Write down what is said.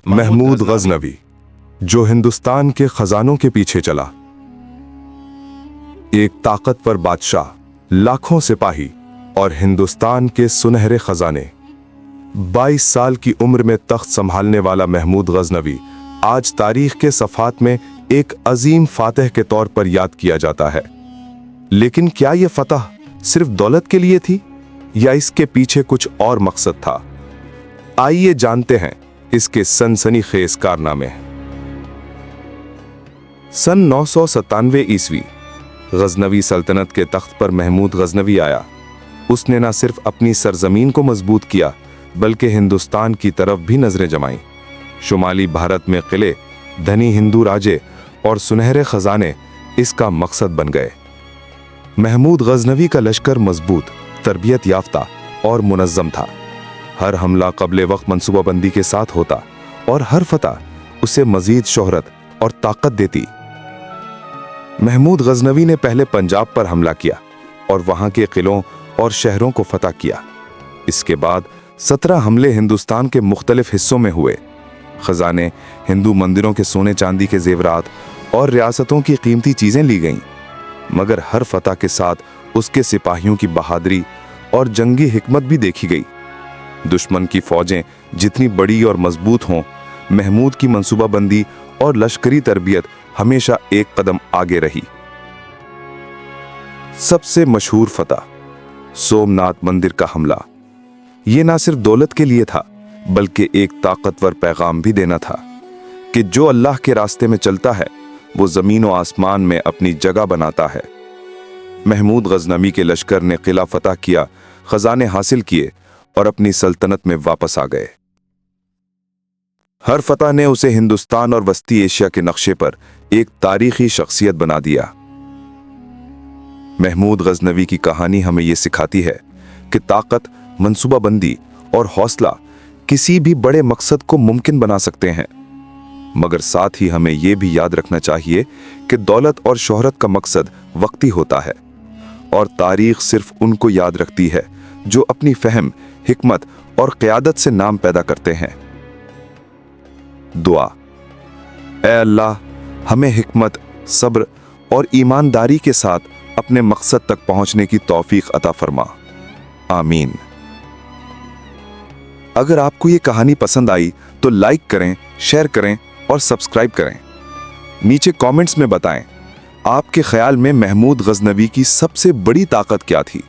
محمود غزنوی جو ہندوستان کے خزانوں کے پیچھے چلا، ایک طاقتور بادشاہ، لاکھوں سپاہی اور ہندوستان کے سنہرے خزانے۔ 22 سال کی عمر میں تخت سنبھالنے والا محمود غزنوی آج تاریخ کے صفحات میں ایک عظیم فاتح کے طور پر یاد کیا جاتا ہے۔ لیکن کیا یہ فتح صرف دولت کے لیے تھی یا اس کے پیچھے کچھ اور مقصد تھا؟ آئیے جانتے ہیں اس کے سنسنی خیز کارنامے۔ سن 997 عیسوی غزنوی سلطنت کے تخت پر محمود غزنوی آیا۔ اس نے نہ صرف اپنی سرزمین کو مضبوط کیا بلکہ ہندوستان کی طرف بھی نظریں جمائیں۔ شمالی بھارت میں قلعے، دھنی ہندو راجے اور سنہرے خزانے اس کا مقصد بن گئے۔ محمود غزنوی کا لشکر مضبوط، تربیت یافتہ اور منظم تھا۔ ہر حملہ قبل وقت منصوبہ بندی کے ساتھ ہوتا اور ہر فتح اسے مزید شہرت اور طاقت دیتی۔ محمود غزنوی نے پہلے پنجاب پر حملہ کیا اور وہاں کے قلعوں اور شہروں کو فتح کیا۔ اس کے بعد 17 حملے ہندوستان کے مختلف حصوں میں ہوئے۔ خزانے، ہندو مندروں کے سونے چاندی کے زیورات اور ریاستوں کی قیمتی چیزیں لی گئیں، مگر ہر فتح کے ساتھ اس کے سپاہیوں کی بہادری اور جنگی حکمت بھی دیکھی گئی۔ دشمن کی فوجیں جتنی بڑی اور مضبوط ہوں، محمود کی منصوبہ بندی اور لشکری تربیت ہمیشہ ایک قدم آگے رہی۔ سب سے مشہور فتح، سومناتھ مندر کا حملہ، یہ نہ صرف دولت کے لیے تھا بلکہ ایک طاقتور پیغام بھی دینا تھا کہ جو اللہ کے راستے میں چلتا ہے وہ زمین و آسمان میں اپنی جگہ بناتا ہے۔ محمود غزنوی کے لشکر نے قلعہ فتح کیا، خزانے حاصل کیے اور اپنی سلطنت میں واپس آ گئے۔ ہر فتح نے اسے ہندوستان اور وسطی ایشیا کے نقشے پر ایک تاریخی شخصیت بنا دیا۔ محمود غزنوی کی کہانی ہمیں یہ سکھاتی ہے کہ طاقت، منصوبہ بندی اور حوصلہ کسی بھی بڑے مقصد کو ممکن بنا سکتے ہیں، مگر ساتھ ہی ہمیں یہ بھی یاد رکھنا چاہیے کہ دولت اور شہرت کا مقصد وقتی ہوتا ہے، اور تاریخ صرف ان کو یاد رکھتی ہے جو اپنی فہم، حکمت اور قیادت سے نام پیدا کرتے ہیں۔ دعا: اے اللہ، ہمیں حکمت، صبر اور ایمانداری کے ساتھ اپنے مقصد تک پہنچنے کی توفیق عطا فرما۔ آمین۔ اگر آپ کو یہ کہانی پسند آئی تو لائک کریں، شیئر کریں اور سبسکرائب کریں۔ نیچے کامنٹس میں بتائیں آپ کے خیال میں محمود غزنوی کی سب سے بڑی طاقت کیا تھی۔